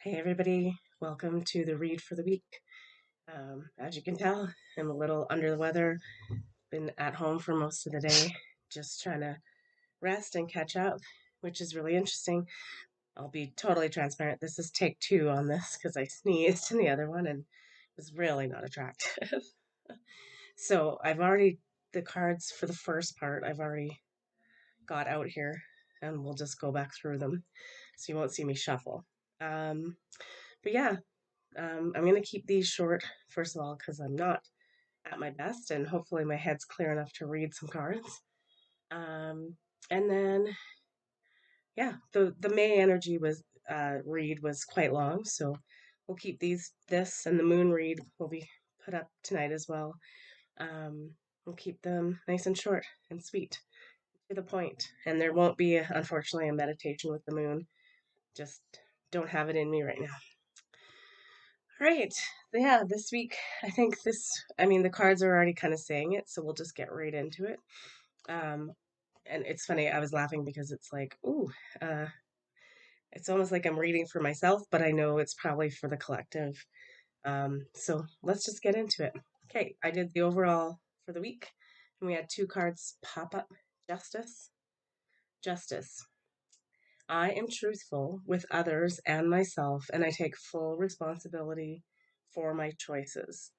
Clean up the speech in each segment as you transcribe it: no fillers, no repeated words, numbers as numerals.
Hey everybody, welcome to the read for the week. As you can tell, I'm a little under the weather. Been at home for most of the day, just trying to rest and catch up, which is really interesting. I'll be totally transparent. This is take two on this because I sneezed in the other one and it was really not attractive. So the cards for the first part, I've already got out here and we'll just go back through them so you won't see me shuffle. Um, but yeah, I'm going to keep these short, first of all, because I'm not at my best, and hopefully my head's clear enough to read some cards. Um, and then, yeah, the May energy was read was quite long, so we'll keep this and the moon read will be put up tonight as well. We'll keep them nice and short and sweet to the point, and there won't be, unfortunately, a meditation with the moon. Just don't have it in me right now. Right. Yeah, this week, the cards are already kind of saying it, so we'll just get right into it. Um, and it's funny, I was laughing because it's like, ooh, uh, it's almost like I'm reading for myself, but I know it's probably for the collective. So let's just get into it. Okay, I did the overall for the week, and we had two cards pop up. Justice. Justice. I am truthful with others and myself, and I take full responsibility for my choices.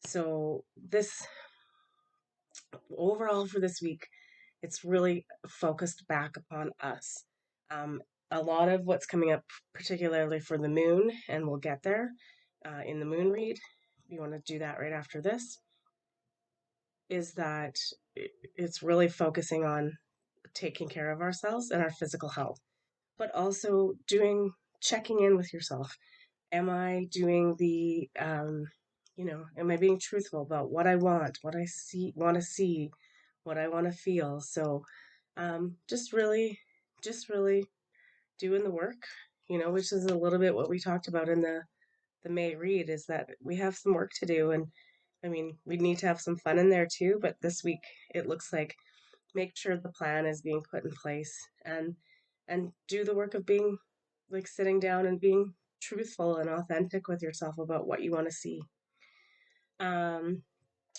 So, this overall for this week, it's really focused back upon us. Um, a lot of what's coming up, particularly for the moon, and we'll get there in the moon read, you want to do that right after this, is that it's really focusing on taking care of ourselves and our physical health, but also checking in with yourself. Am I doing am I being truthful about what I want, what I want to see, what I want to feel? So, just really doing the work, which is a little bit what we talked about in the May read, is that we have some work to do, and I mean, we need to have some fun in there too. But this week, it looks like make sure the plan is being put in place and do the work of being like sitting down and being truthful and authentic with yourself about what you want to see. Um,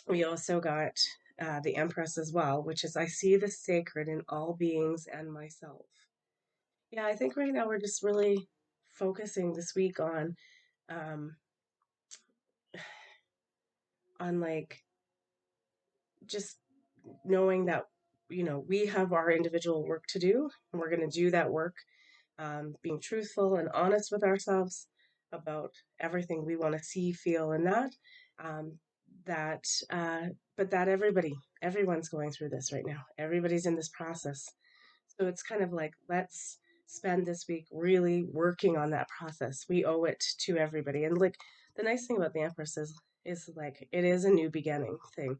we also got the Empress as well, which is I see the sacred in all beings and myself. Yeah, I think right now we're just really focusing this week um, on like just knowing that we have our individual work to do, and we're going to do that work, being truthful and honest with ourselves about everything we want to see, feel, and um, that but that everyone's going through this right now. Everybody's in this process, so it's kind of like let's spend this week really working on that process. We owe it to everybody, and like the nice thing about the Empress is like it is a new beginning thing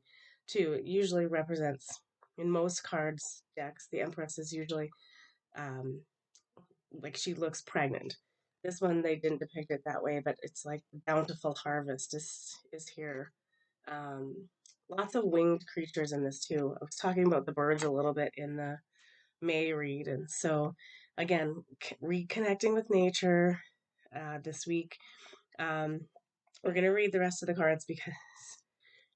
too. It usually represents, in most cards decks, the Empress is usually um, like she looks pregnant. This one they didn't depict it that way, but it's like the bountiful harvest is here. Um, Lots of winged creatures in this too. I was talking about the birds a little bit in the May read, and so again, reconnecting with nature this week. Um, we're gonna read the rest of the cards because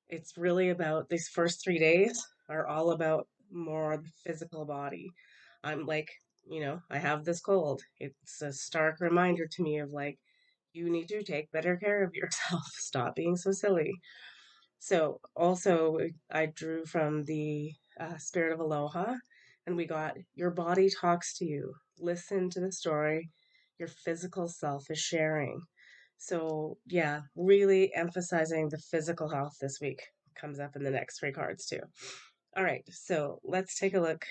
it's really about these first 3 days are all about more the physical body. I'm like, I have this cold. It's a stark reminder to me of like, you need to take better care of yourself. Stop being so silly. So, also, I drew from the Spirit of Aloha, and we got your body talks to you. Listen to the story your physical self is sharing. So, yeah, really emphasizing the physical health this week comes up in the next three cards, too. All right, so let's take a look.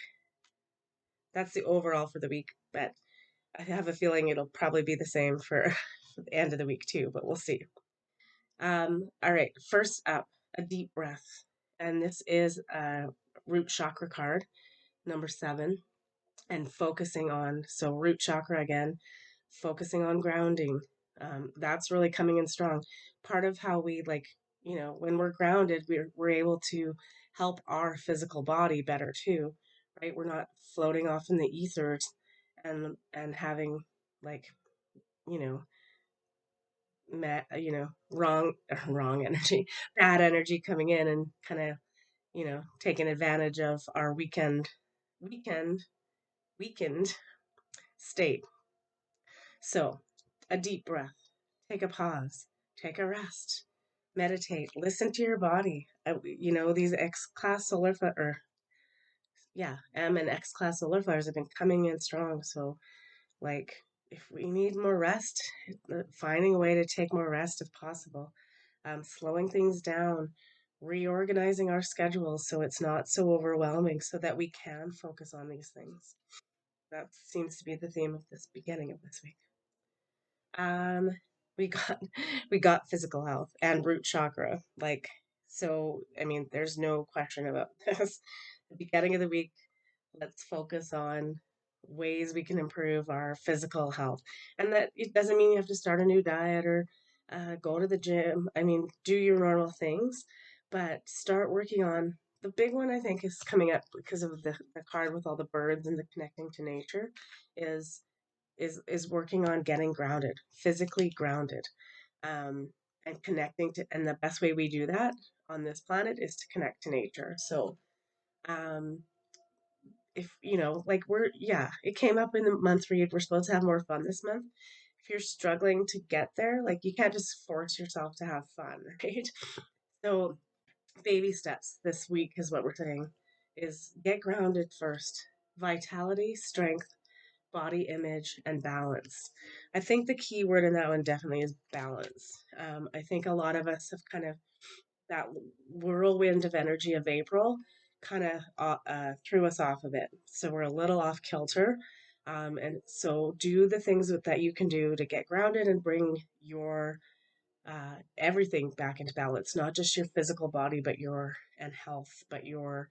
That's the overall for the week, but I have a feeling it'll probably be the same for the end of the week, too, but we'll see. All right, first up, a deep breath. And this is a root chakra card, number 7, and focusing on, so root chakra again, focusing on grounding. That's really coming in strong. Part of how we like, when we're grounded, we're able to help our physical body better too, right? We're not floating off in the ethers and having like, you know, wrong energy, bad energy coming in and kind of, taking advantage of our weekend, weakened state. So, a deep breath, take a pause, take a rest, meditate, listen to your body. These X class solar or yeah, M and X class solar flares have been coming in strong. So, like, if we need more rest, finding a way to take more rest if possible, slowing things down, reorganizing our schedules so it's not so overwhelming so that we can focus on these things. That seems to be the theme of this beginning of this week. Um, we got we got physical health and root chakra. So I mean, there's no question about this. The beginning of the week, let's focus on ways we can improve our physical health. And that it doesn't mean you have to start a new diet or go to the gym. I mean, do your normal things, but start working on the big one. I think is coming up because of the card with all the birds and the connecting to nature is is working on getting grounded, physically grounded, um, and connecting to. And the best way we do that on this planet is to connect to nature. So um, if like it came up in the month read. We're supposed to have more fun this month. If you're struggling to get there, like you can't just force yourself to have fun, right? So baby steps this week is what we're saying is get grounded first. Vitality, strength, body image, and balance. I think the key word in that one definitely is balance. I think a lot of us have kind of that whirlwind of energy of April kind of threw us off a bit. So we're a little off kilter. And so do the things that you can do to get grounded and bring your everything back into balance, not just your physical body, but your and health, but your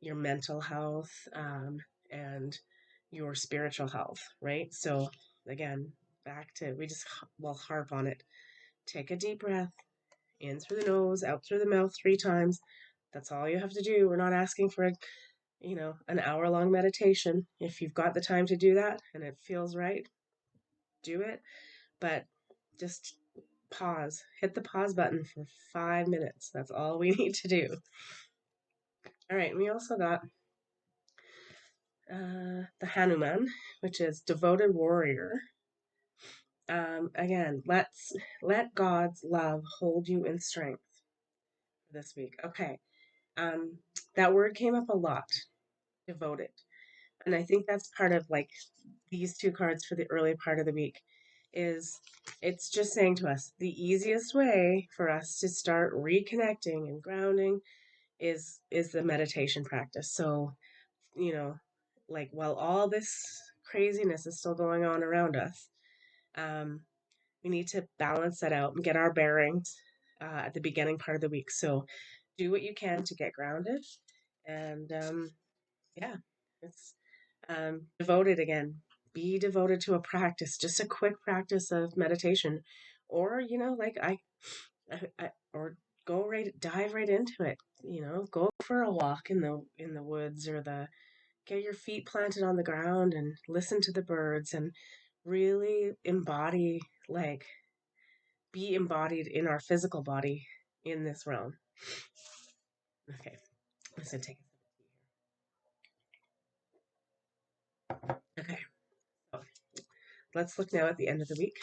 mental health, and your spiritual health, right? So again, back to we just will harp on it. Take a deep breath in through the nose, out through the mouth 3 times. That's all you have to do. We're not asking for an hour-long meditation. If you've got the time to do that and it feels right, do it. But just pause. Hit the pause button for 5 minutes. That's all we need to do. All right. We also got the Hanuman, which is devoted warrior. Again, let God's love hold you in strength this week. Okay. Um, that word came up a lot, devoted. And I think that's part of like these 2 cards for the early part of the week is it's just saying to us the easiest way for us to start reconnecting and grounding is the meditation practice. So, you know, like while all this craziness is still going on around us, um, we need to balance that out and get our bearings at the beginning part of the week. So do what you can to get grounded. And yeah, it's devoted again. Be devoted to a practice, just a quick practice of meditation. Or, like or dive right into it. Go for a walk in the woods or get your feet planted on the ground and listen to the birds and really like be embodied in our physical body in this realm. Okay, I'm gonna take Okay, so let's look now at the end of the week.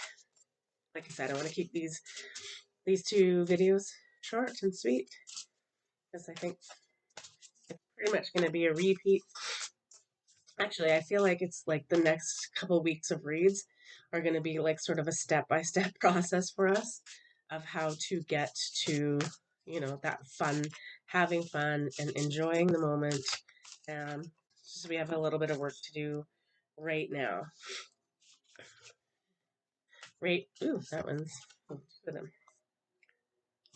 Like I said, I want to keep these 2 videos short and sweet because I think it's pretty much going to be a repeat. Actually, I feel like it's like the next couple weeks of reads are going to be like sort of a step-by-step process for us of how to get to, that fun, having fun and enjoying the moment. So we have a little bit of work to do right now. Right. Ooh, that one's 2 of them.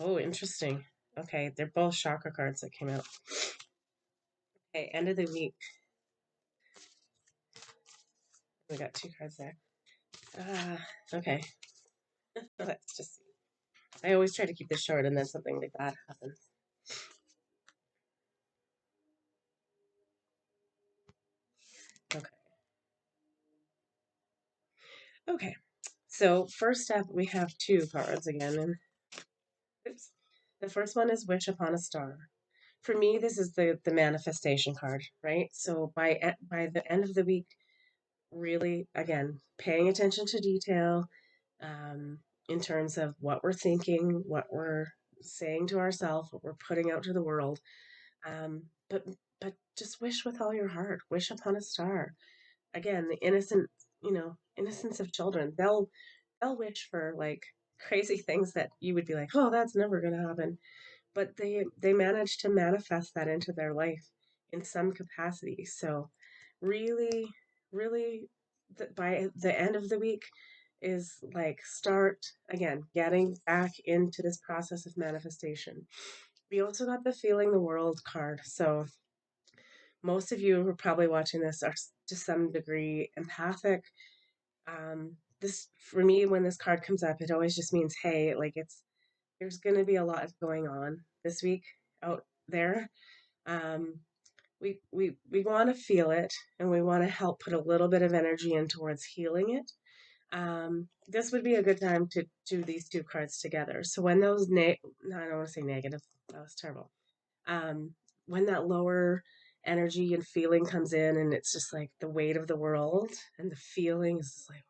Oh, interesting. Okay, they're both chakra cards that came out. Okay, end of the week. We got 2 cards there. Okay. Let's just see. I always try to keep this short and then something like that happens. Okay. Okay. So first up, we have two cards again, and oops. The first one is Wish Upon a Star. For me, this is the manifestation card, right? So by the end of the week, really again paying attention to detail, um, in terms of what we're thinking, what we're saying to ourselves, what we're putting out to the world. Um, but but just wish with all your heart. Wish upon a star. Again, the innocent, innocence of children. They'll wish for like crazy things that you would be like, oh, that's never going to happen. But they manage to manifest that into their life in some capacity. So really, really, by the end of the week is like start again getting back into this process of manifestation. We also got the Feeling the World card. So most of you who are probably watching this are to some degree empathic. This for me, when this card comes up, it always just means, hey, like there's going to be a lot going on this week out there. Um, we want to feel it, and we want to help put a little bit of energy in towards healing it. This would be a good time to do these two cards together. So when those no, I don't want to say negative. That was terrible. When that lower energy and feeling comes in, and it's just like the weight of the world, and the feeling is just like,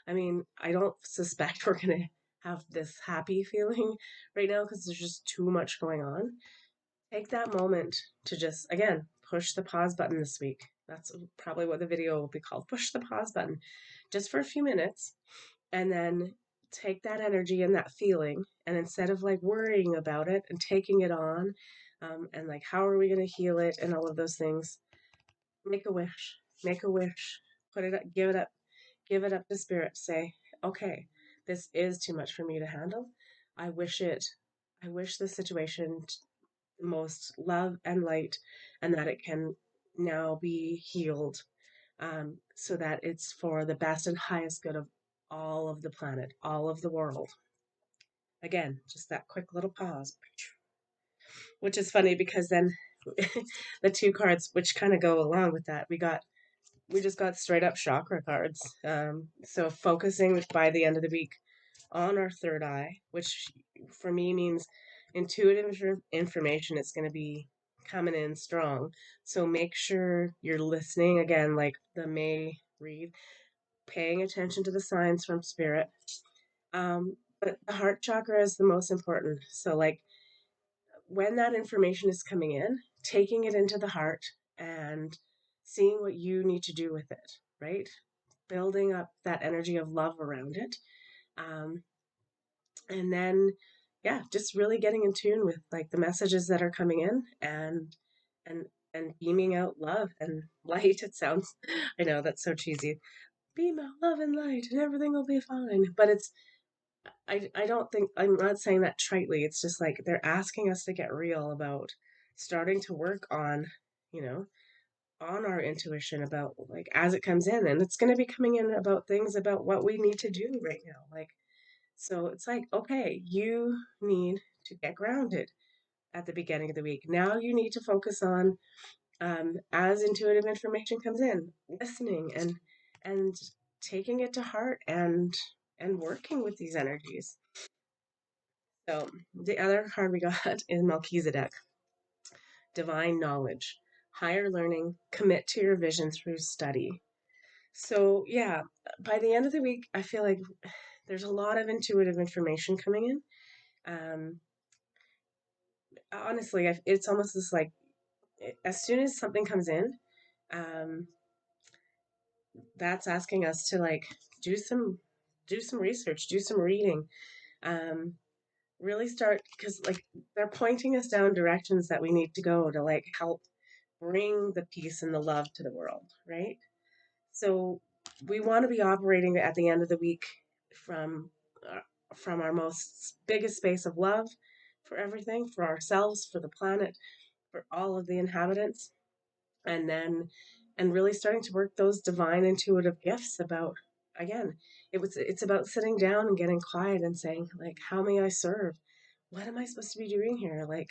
I mean, I don't suspect we're gonna have this happy feeling right now because there's just too much going on. Take that moment to just, again, push the pause button this week. That's probably what the video will be called, push the pause button, just for a few minutes, and then take that energy and that feeling, and instead of like worrying about it and taking it on, and like how are we going to heal it and all of those things, make a wish, make a wish, put it up, give it up to spirit. Say, okay, this is too much for me to handle. I wish it, I wish the situation most love and light, and that it can now be healed, so that it's for the best and highest good of all of the planet, all of the world. Again, just that quick little pause, which is funny because then the two cards which kind of go along with that, we just got straight up chakra cards. So focusing by the end of the week on our third eye, which for me means intuitive information is going to be coming in strong. So make sure you're listening again, like the May read, paying attention to the signs from spirit. But the heart chakra is the most important. So, like, when that information is coming in, taking it into the heart and seeing what you need to do with it, right? Building up that energy of love around it. Um, and then, yeah, just really getting in tune with like the messages that are coming in, and and beaming out love and light. It sounds, I know that's so cheesy. Beam out love and light and everything will be fine. But I don't think, I'm not saying that tritely. It's just like they're asking us to get real about starting to work on, you know, on our intuition about like as it comes in, and it's going to be coming in about things about what we need to do right now. Like, so it's like, okay, you need to get grounded at the beginning of the week. Now you need to focus on, as intuitive information comes in, listening and taking it to heart and working with these energies. So the other card we got is Melchizedek, divine knowledge, higher learning, commit to your vision through study. So yeah, by the end of the week, I feel like there's a lot of intuitive information coming in. Honestly, it's almost just like as soon as something comes in, um, that's asking us to like do some do some research, do some reading, um, really start, because like they're pointing us down directions that we need to go to like help bring the peace and the love to the world, right? So we want to be operating at the end of the week from uh, from our most biggest space of love for everything, for ourselves, for the planet, for all of the inhabitants, and then and really starting to work those divine intuitive gifts about, again, it's about sitting down and getting quiet and saying like, how may I serve? What am I supposed to be doing here? Like,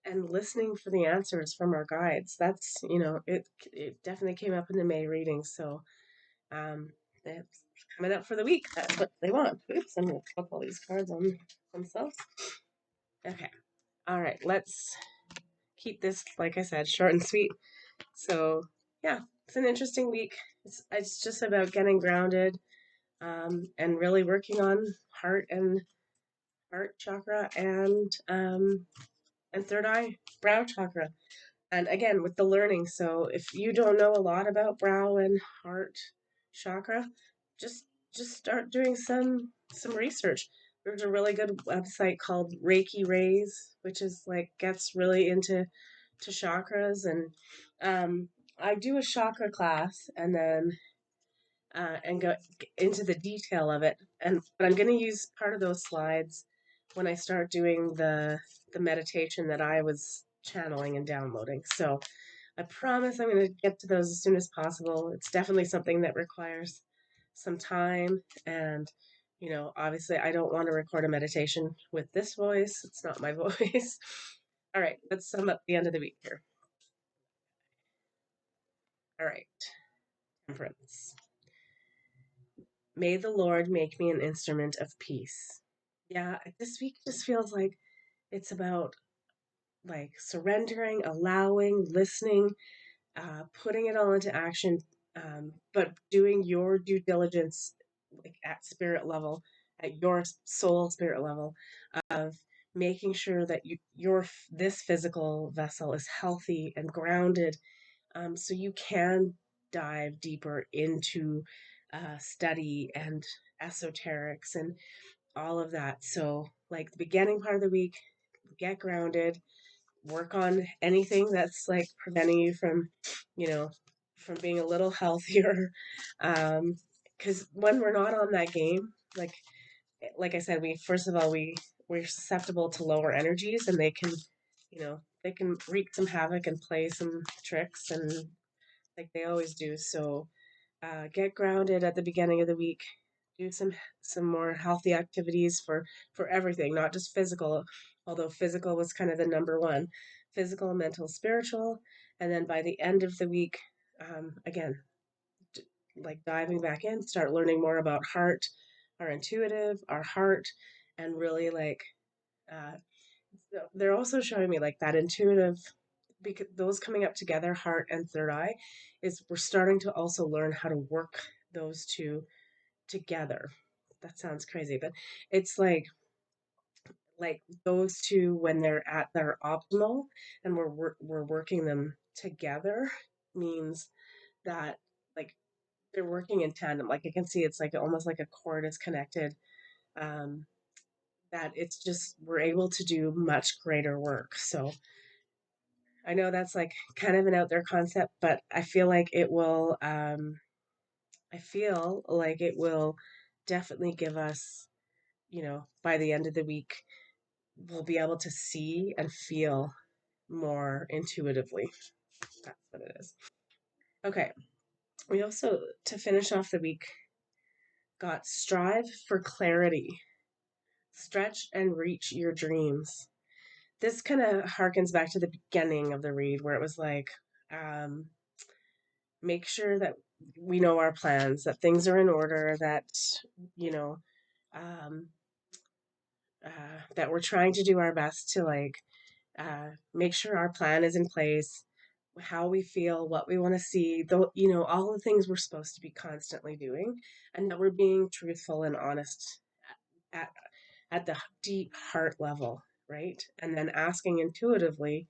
and listening for the answers from our guides. That's, it definitely came up in the May reading. So, um, it's coming up for the week. That's what they want. Oops, I'm going to flip all these cards on themselves. Okay. All right. Let's keep this, like I said, short and sweet. So, yeah, it's an interesting week. It's just about getting grounded, and really working on heart and heart chakra and third eye brow chakra. And again, with the learning. So if you don't know a lot about brow and heart chakra, just just start doing some research. There's a really good website called Reiki Rays, which is like gets really into to chakras. And I do a chakra class and go into the detail of it. But I'm going to use part of those slides when I start doing the meditation that I was channeling and downloading. So I promise I'm going to get to those as soon as possible. It's definitely something that requires some time. And, obviously, I don't want to record a meditation with this voice. It's not my voice. All right, let's sum up the end of the week here. All right, temperance. May the Lord make me an instrument of peace. Yeah, this week just feels like it's about like surrendering, allowing, listening, putting it all into action, but doing your due diligence, like at spirit level, at your soul spirit level, of making sure that your this physical vessel is healthy and grounded, so you can dive deeper into study and esoterics and all of that. So, like the beginning part of the week, get grounded, work on anything that's like preventing you from, you know, from being a little healthier. Because when we're not on that game, like I said, we first of all we're susceptible to lower energies, and they can wreak some havoc and play some tricks, and like they always do. So get grounded at the beginning of the week. Do some more healthy activities for everything, not just physical. Although physical was kind of the number one, physical, mental, spiritual, and then by the end of the week, again, like diving back in, start learning more about heart, our intuitive, our heart, and really like uh, they're also showing me like that intuitive, because those coming up together, heart and third eye, is we're starting to also learn how to work those two together. That sounds crazy, but it's like those two when they're at their optimal and we're working them together means that like they're working in tandem. Like I can see it's like almost like a cord is connected. Um, that it's just we're able to do much greater work. So I know that's like kind of an out there concept, but I feel like it will. I feel like it will definitely give us, by the end of the week, we'll be able to see and feel more intuitively. That's what it is. Okay. We also, to finish off the week, got strive for clarity, stretch and reach your dreams. This kind of harkens back to the beginning of the read where it was like, um, make sure that we know our plans, that things are in order, that, you know, um, that we're trying to do our best to make sure our plan is in place, how we feel, what we want to see, though, all the things we're supposed to be constantly doing, and that we're being truthful and honest at, at the deep heart level, right? And then asking intuitively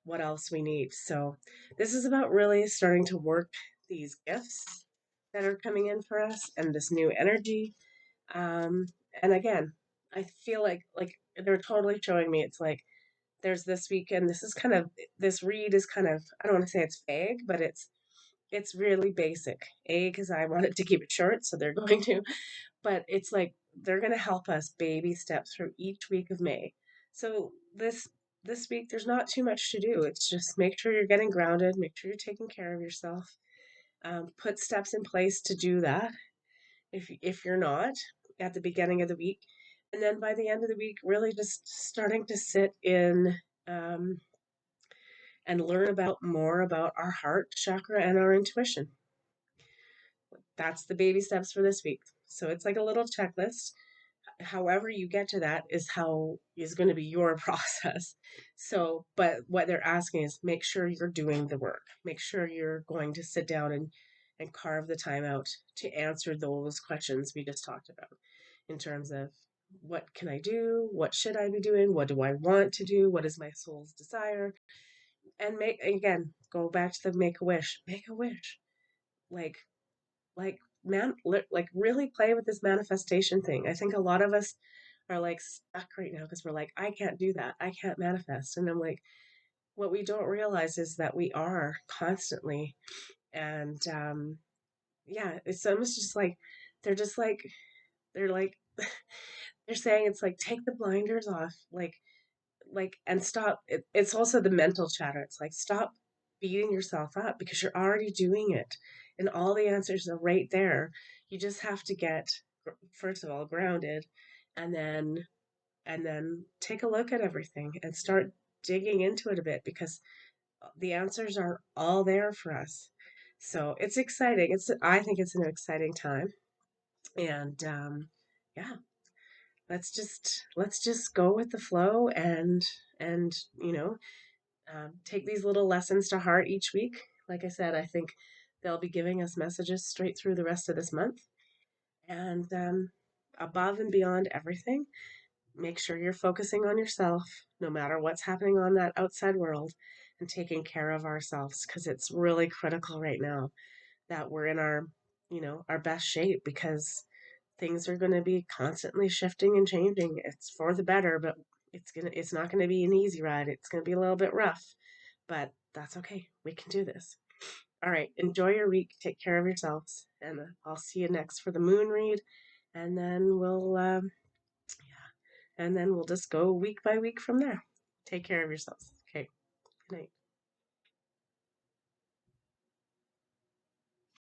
what else we need. So, this is about really starting to work these gifts that are coming in for us and this new energy. Um, and again, I feel like they're totally showing me it's like there's this weekend. This read is kind of, I don't want to say it's vague, but it's really basic. Because I wanted to keep it short, so they're going to, but it's like they're going to help us baby steps through each week of May. So this week there's not too much to do. It's just make sure you're getting grounded, make sure you're taking care of yourself, put steps in place to do that. If you're not at the beginning of the week, and then by the end of the week, really just starting to sit in. Um, and learn about more about our heart chakra and our intuition. that's the baby steps for this week. So it's like a little checklist. However you get to that is how is going to be your process. So, but what they're asking is make sure you're doing the work. Make sure you're going to sit down and carve the time out to answer those questions we just talked about in terms of what can I do? What should I be doing? What do I want to do? What is my soul's desire? And make again, go back to the make a wish. Make a wish. Like like like really play with this manifestation thing. I think a lot of us are like stuck right now because we're like, I can't do that. I can't manifest. And I'm like, what we don't realize is that we are constantly. And yeah, it's almost just like they're just like they're like they're saying it's like take the blinders off, and stop. It's also the mental chatter. It's like stop beating yourself up because you're already doing it, and all the answers are right there. You just have to get first of all grounded, and then take a look at everything and start digging into it a bit because the answers are all there for us. So it's exciting. I think it's an exciting time, and yeah, let's just go with the flow and take these little lessons to heart each week. Like I said, I think they'll be giving us messages straight through the rest of this month, and above and beyond everything, make sure you're focusing on yourself no matter what's happening on that outside world and taking care of ourselves because it's really critical right now that we're in our best shape because things are going to be constantly shifting and changing. It's for the better, but it's not going to be an easy ride. It's going to be a little bit rough, but that's okay. We can do this. All right, enjoy your week. Take care of yourselves, and I'll see you next for the moon read, and then we'll just go week by week from there. Take care of yourselves. Okay. Good night.